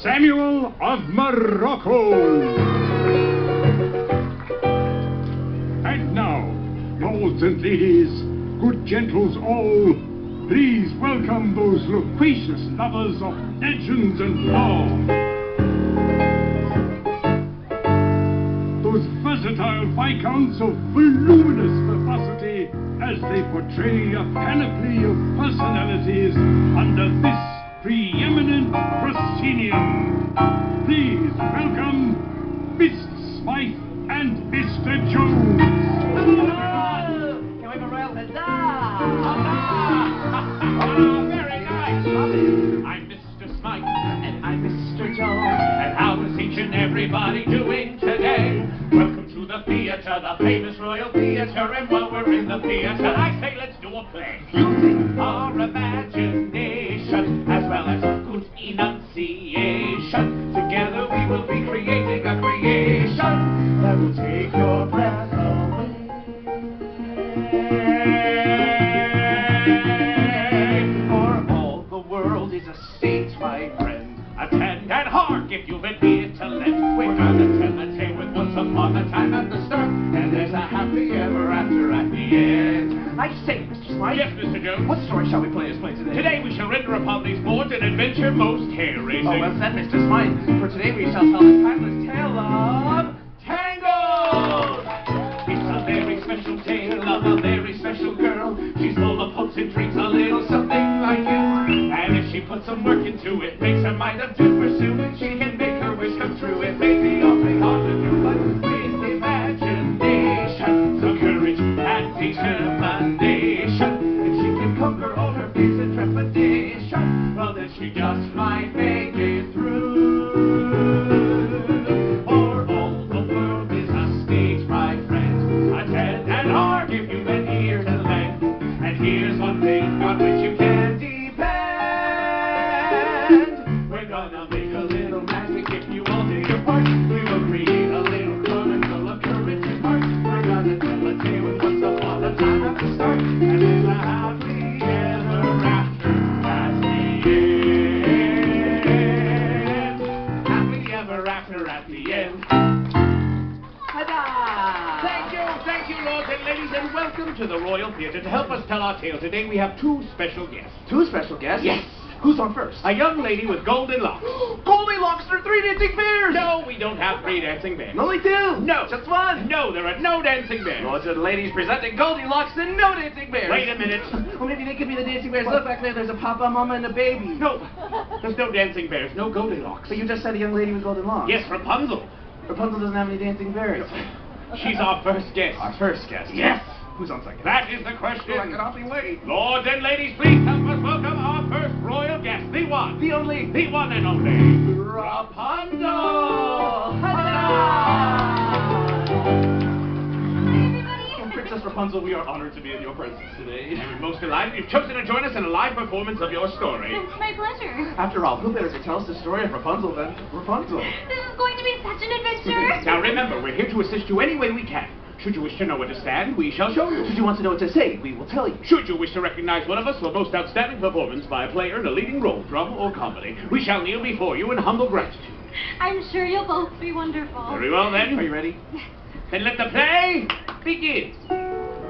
Samuel of Morocco. And now, lords and ladies, good gentles all, please welcome those loquacious lovers of legends and lore. Those versatile viscounts of voluminous verbosity as they portray a panoply of personalities under this preeminent proscenium. Please welcome Mr. Smythe and Mr. Jones. Can we have a royal huzzah? Oh, very nice. I'm Mr. Smythe and I'm Mr. Jones. And how is each and everybody doing today? Welcome to the theater, the famous Royal Theater. And while we're in the theater, I say let's do a play. Using our imagination as well as good enunciation. Together we will be creating a creation that will take your breath away. For all the world is a stage, my friend. Attend and hark if you've an ear to lend. We're gonna tell a tale with once upon a time at the start, and there's a happy ever after at the end. I say, Mr. Smythe. Yes, Mr. Jones. What story shall we play today? Today we shall render upon these boards an adventure most hair-raising. Oh, well said, Mr. Smythe. For today we shall tell the timeless tale of Tangled. It's a very special tale of a very special girl. She's full of hopes and dreams, a little something like you. And if she puts some work into it, makes her mind up to pursue it, she can make her wish come true. It may be awfully hard to do, but with imagination, some courage and determination, if she can conquer all her fears and trepidation, well then she just might make it through. For all the world is a stage, my friend. Attend and hark if you've an ear to lend. And here's one thing on which you can depend. We're gonna make a little magic if you all do your part. We will create a little fun full of courage and heart. We're gonna tell a tale with once upon a time at the start, and there's a happy ever after at the end. Happy ever after at the end. Thank you, lords and ladies, and welcome to the Royal Theater. To help us tell our tale today, we have two special guests. Two special guests? Yes. Who's on first? A young lady with golden locks. Goldilocks, there are 3 dancing bears! No, we don't have 3 dancing bears. Only 2? No. Just 1? No, there are no dancing bears. Lords and ladies, presenting Goldilocks and no dancing bears. Wait a minute. Well, maybe they could be the dancing bears. Look, back there, there's a papa, mama, and a baby. No, there's no dancing bears, no Goldilocks. But you just said a young lady with golden locks. Yes, Rapunzel. Rapunzel doesn't have any dancing bears. She's our first guest. Our first guest? Yes. Who's on second? That is the question. I can hardly wait. Lords and ladies, please help us welcome our first royal guest. The one. The only. The one and only. Rapunzel. Hi, everybody. Princess Rapunzel, we are honored to be in your presence today. And we're most delighted you've chosen to join us in a live performance of your story. It's my pleasure. After all, who better to tell us the story of Rapunzel than Rapunzel? This is going to be such an adventure. Now remember, we're here to assist you any way we can. Should you wish to know where to stand, we shall show you. Should you want to know what to say, we will tell you. Should you wish to recognize one of us for most outstanding performance by a player in a leading role, drama or comedy, we shall kneel before you in humble gratitude. I'm sure you'll both be wonderful. Very well then. Are you ready? Yes. Then let the play begin.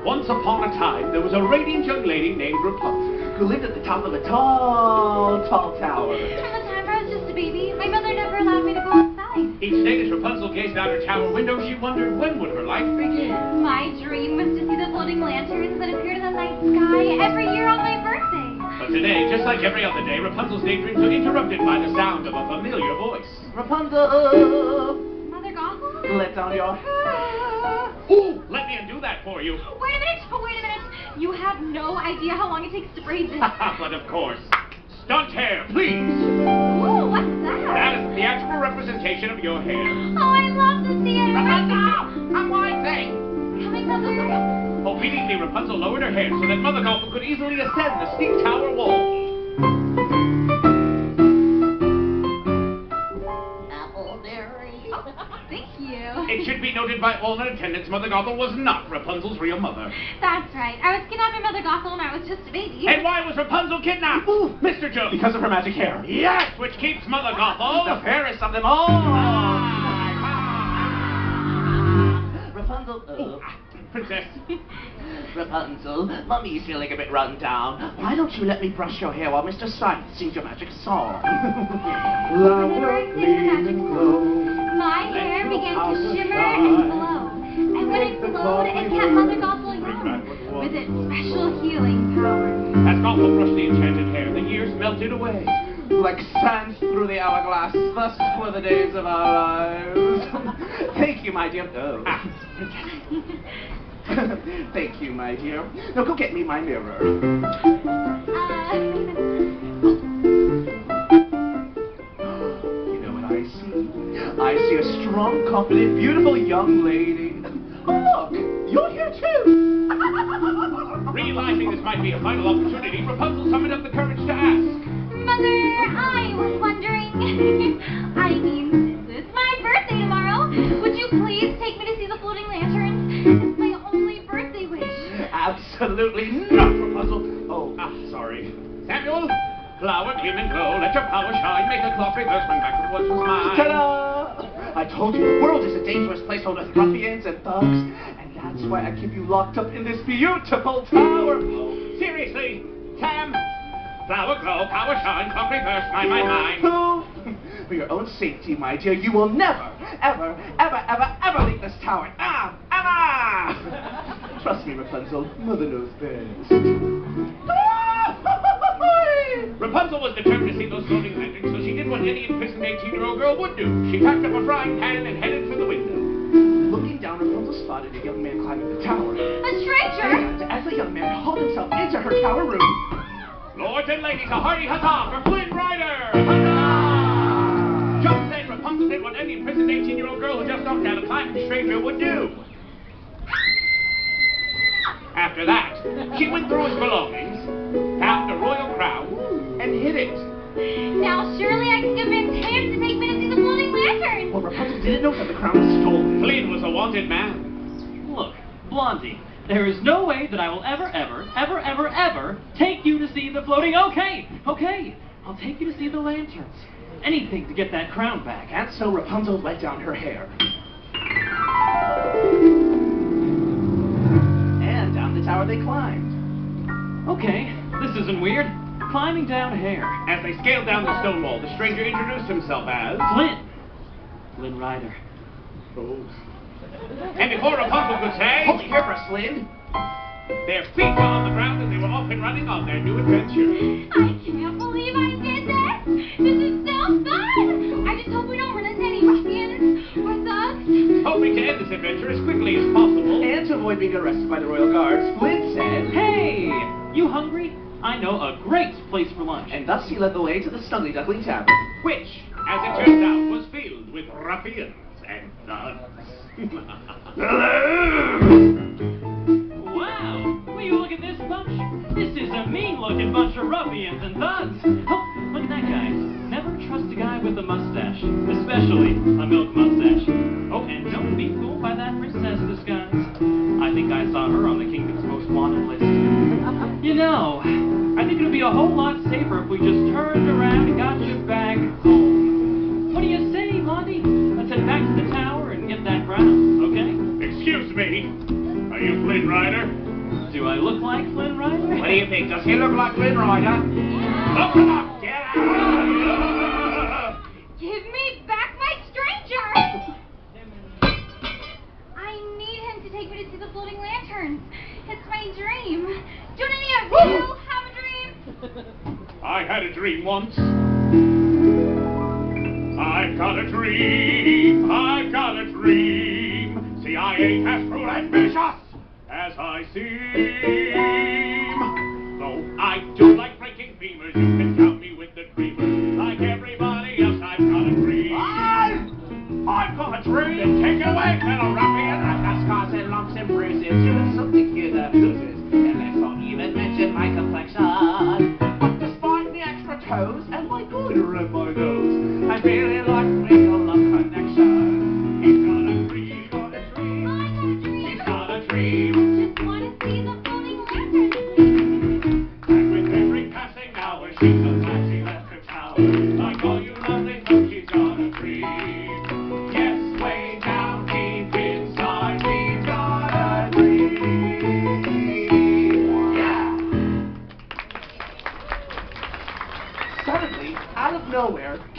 Once upon a time, there was a radiant young lady named Rapunzel, who lived at the top of a tall, tall tower. From the time I was just a baby, my mother never allowed me to go outside. Each day as Rapunzel gazed out her tower window, she wondered when would her life begin. My dream was to see the floating lanterns that appeared in the night sky every year on my birthday. But today, just like every other day, Rapunzel's daydreams were interrupted by the sound of a familiar voice. Rapunzel! Mother Gothel? Let down your hair. Ooh, let me undo that for you. Wait a minute, wait a minute. You have no idea how long it takes to braid this. But of course. Stunt hair, please. Ooh, what's that? That is the theatrical representation of your hair. Oh, I love the theater. Rapunzel! A wide thing. Coming, Mother. Obediently, Rapunzel lowered her hair so that Mother Gothel could easily ascend the steep tower wall. Appleberry. Oh, thank you. It should be noted by all in attendance, Mother Gothel was not Rapunzel's real mother. That's right. I was kidnapped by Mother Gothel when I was just a baby. And why was Rapunzel kidnapped? Ooh, Mr. Jones. Because of her magic hair. Yes, which keeps Mother Gothel The fairest of them all. Rapunzel. Princess. Rapunzel, Mummy's feeling a bit run down. Why don't you let me brush your hair while Mr. Simon sings your magic song? Whenever I sing the magic song, my hair began to shimmer and glow. And when it glowed, it kept Mother Gothel young, with its special healing power. As Gothel brushed the enchanted hair, the years melted away. Like sands through the hourglass, thus were the days of our lives. Thank you, my dear. Oh. Thank you, my dear. Now go get me my mirror. You know what I see? I see a strong, confident, beautiful young lady. Oh, look, you're here too. Realizing this might be a final opportunity, Rapunzel summoned up the courage to ask. Mother, I was wondering. I mean, it's my birthday tomorrow. Would you please take me to see the floating lanterns? It's my only birthday wish. Absolutely not, Rapunzel. Oh, Sorry. Samuel, flower, gleam and glow, let your power shine, make a clock reverse, bring back what was mine. Ta-da! I told you the world is a dangerous place filled with ruffians and thugs, and that's why I keep you locked up in this beautiful tower. Oh, seriously, Sam? Flower glow, power shine, clock reverse, mine. Oh, for your own safety, my dear, you will never, ever leave this tower. Ever! Trust me, Rapunzel, Mother knows best. Rapunzel was determined to see those floating lanterns, so she did what any imprisoned 18-year-old girl would do. She packed up a frying pan and headed for the window. Looking down, Rapunzel spotted a young man climbing the tower. A stranger? And as the young man hauled himself into her tower room, Lords and ladies, a hearty huzzah for Flynn Rider! Huzzah! Just then, Rapunzel did what any imprisoned 18-year-old girl who just knocked down a climbing stranger would do. After that, she went through his belongings, found a royal crown, and hid it. Now surely I can convince him to take me to see the floating lanterns. well, Rapunzel didn't know that the crown was stolen. Flynn was a wanted man. Look, Blondie, there is no way that I will ever take you to see the floating... Okay, I'll take you to see the lanterns. Anything to get that crown back. And so Rapunzel let down her hair. And down the tower they climbed. Okay, this isn't weird. Climbing down hair. As they scaled down the stone wall, the stranger introduced himself as... Flynn Rider. Oh. And before Rapunzel could say... Hold your breath, Flynn. Their feet were on the ground and they were off and running on their new adventure. I can't believe I did this. This is so fun. I just hope we don't run into any ruffians or thugs. Hoping to end this adventure as quickly as possible. And to avoid being arrested by the royal guards, Flynn said, Hey, you hungry? I know a great place for lunch. and thus he led the way to the Snuggly Duckling Tavern. Which, as it turns out, was filled with ruffians and thugs. Wow, will you look at this bunch? This is a mean-looking bunch of ruffians and thugs. Oh, look at that guy. Never trust a guy with a mustache, especially a milk mustache. Oh, and don't be fooled by that princess disguise. I think I saw her on the kingdom's most wanted list. You know, I think it would be a whole lot safer if we just turned around and got you back home. What do you say, Blondie? Let's head back to the tower and get that crown, okay? Excuse me, are you Flynn Rider? Do I look like Flynn Rider? What do you think? Does he look like Flynn Rider? Open up! Get out! Give me back my stranger. I need him to take me to see the floating lanterns. It's my dream. Don't any of you have a dream? I had a dream once. I've got a dream. See, I ain't as cruel and vicious as I seem. Though I do like breaking femurs, you can count me with the dreamers. Like everybody else, I've got a dream. I've got a dream. Then take it away, little ruffian. I've got scars and lumps and bruises. There's something here that loses. And let's not even mention my complexion. But despite the extra toes and my glitter in my nose, I really like to make a love connection. He's got a dream.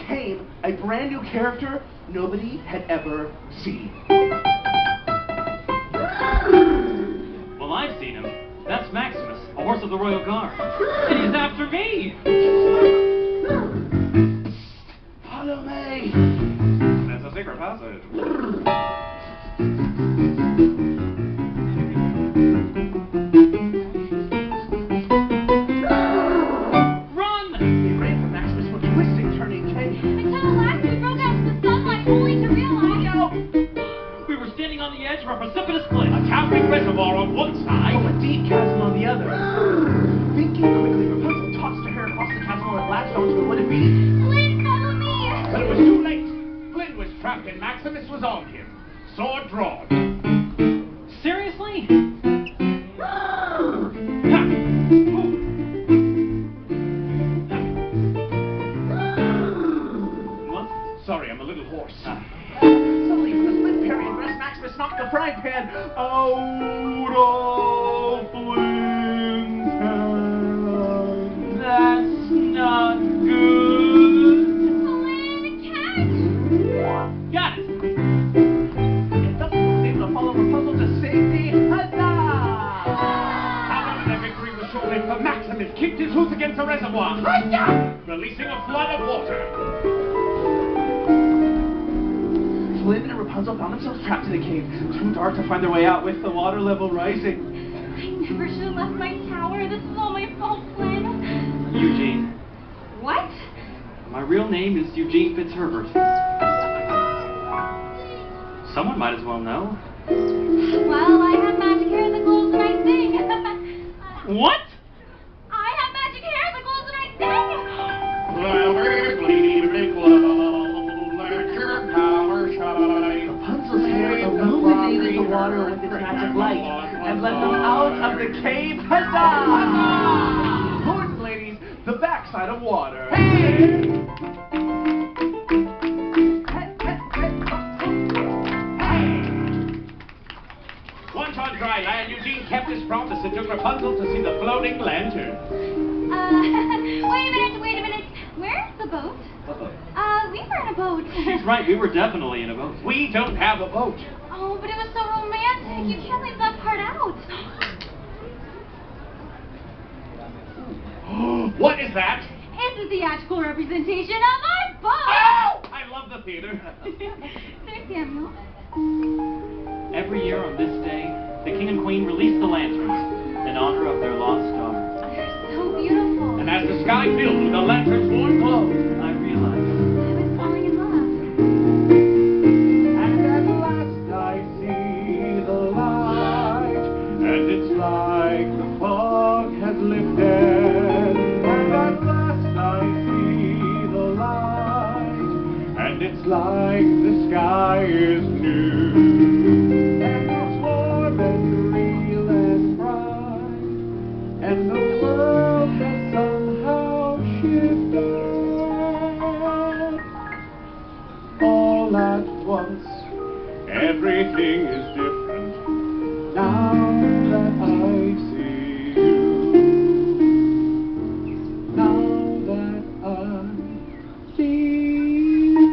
became a brand new character nobody had ever seen. Well, I've seen him. That's Maximus, a horse of the royal guard. And he's after me! Follow me! There's a secret passage. Run! They ran from Maximus with twisting, turning cave. Until at last we broke out into the sunlight, only to realize... We were standing on the edge of a precipitous cliff. A towering reservoir on one side. Oh, a deep chasm on the other. Thinking quickly, Rapunzel tossed her hair across the chasm and latched onto it. Would it be? Flynn, follow me! But it was too late. Flynn was trapped and Maximus was on him. Sword drawn. Seriously? What? Sorry, I'm a little hoarse. Suddenly, from the split parry and breast, Maximus knocked the frying pan out of Flynn's hand. That's not good. Flynn, catch! Got it! And thus he was able to follow Rapunzel to safety. Huzzah! However, the victory was short-lived, for Maximus kicked his hoof against the reservoir, releasing a flood of water. Flynn and Rapunzel found themselves trapped in a cave, too dark to find their way out with the water level rising. I never should have left my tower. This is all my fault, Flynn. Eugene. What? My real name is Eugene Fitzherbert. Someone might as well know. Well, I have magic hair that glows when I sing. What? I have magic hair that glows when I Rapunzel's hair illuminated the water with its magic light and led them out of the cave. Huzzah! Towards, ladies, the backside of water. Once on dry land, Eugene kept his promise and took Rapunzel to see the floating lantern. Wait a minute. Where's the boat? We were in a boat. She's right, we were definitely in a boat. We don't have a boat. Oh, but it was so romantic. You can't leave that part out. What is that? It's a theatrical representation of our boat. Oh! I love the theater. There's Samuel. Every year on this day, the king and queen release the lanterns in honor of their lost daughter. They're so beautiful. And as the sky filled with the lantern's warm glow, I realized. I was falling in love. and at last I see the light, and it's like the fog has lifted. And at last I see the light, and it's like the sky is new. And it's warm and real and bright, and the world has somehow shifted. All at once, everything is different now that I see you. Now that I see you.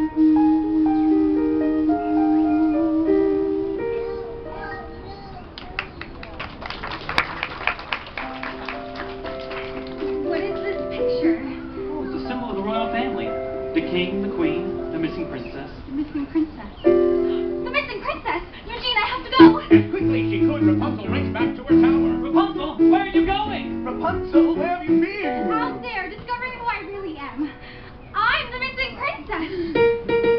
What is this picture? Oh, it's a symbol of the royal family. The king, the queen, the missing princess. The missing princess. The missing princess! Eugene, I have to go! As quickly as she could, Rapunzel raced back to her tower. Rapunzel, where are you going? Rapunzel, where have you been? Out there, discovering who I really am. I'm the missing princess!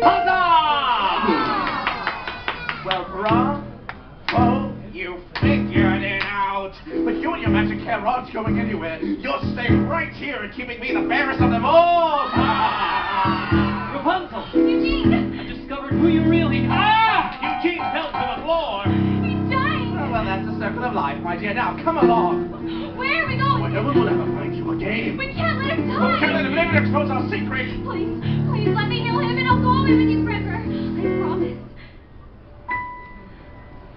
Huzzah! Well, bravo, you figured it out. But you and your magic hair aren't going anywhere. You'll stay right here and keeping me the fairest of them all. Rapunzel, Eugene! I've discovered who you really are. Ah! Eugene fell to the floor. He's dying! Well, that's the circle of life, my dear. Now, come along. Where are we going? Whatever will ever find you again. We can't let him We die! can't let him live and expose our secret. Please, please let me heal him and I'll go away with you forever. I promise.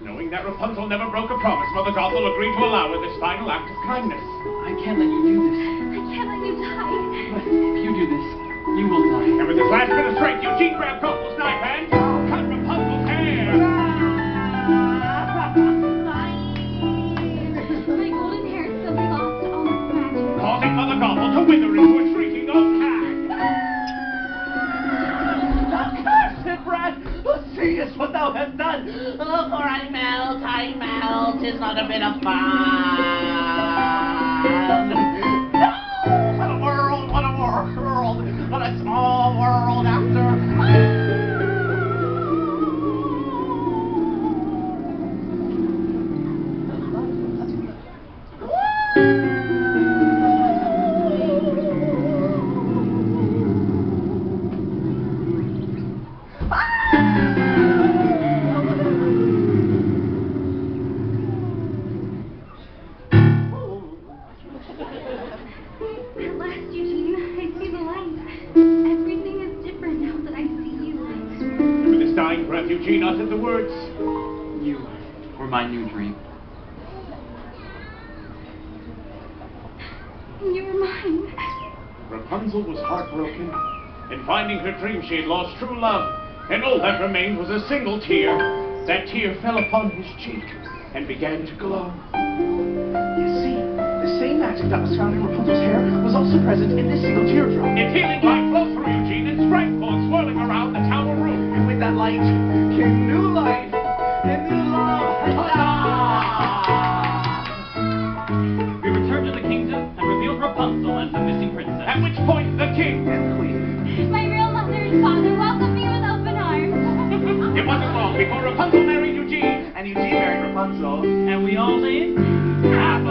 Knowing that Rapunzel never broke a promise, Mother Gothel agreed to allow her this final act of kindness. I can't let you do this. I can't let you die. But if you do this, You will die. And with his last bit of strength, Eugene grabbed Gold's knife and cut Rapunzel's hair. My golden hair is suddenly lost to all its magic. Causing Mother Gothel to wither into a shrieking old hag. Accursed brat! Seest what thou hast done! Oh, for I melt, 'tis not a bit of fun! No! What a world, what a world! What a small world after... At last, Eugene, I see the light. Everything is different now that I see you. And with his dying breath, Eugene uttered the words, You were my new dream. You were mine. Rapunzel was heartbroken, and finding her dream she had lost true love, and all that remained was a single tear. That tear fell upon his cheek and began to glow. You see, the same magic that was found in Rapunzel's hair was also present in this single teardrop. Its healing light flowed through Eugene and sprang forth, swirling around the tower room. And with that light came new life and new love. We returned to the kingdom and revealed Rapunzel as the missing princess. At which point the king... And queen. My real mother and father welcomed me with open arms. It wasn't long before Rapunzel married Eugene. And Eugene married Rapunzel. And we all lived Happy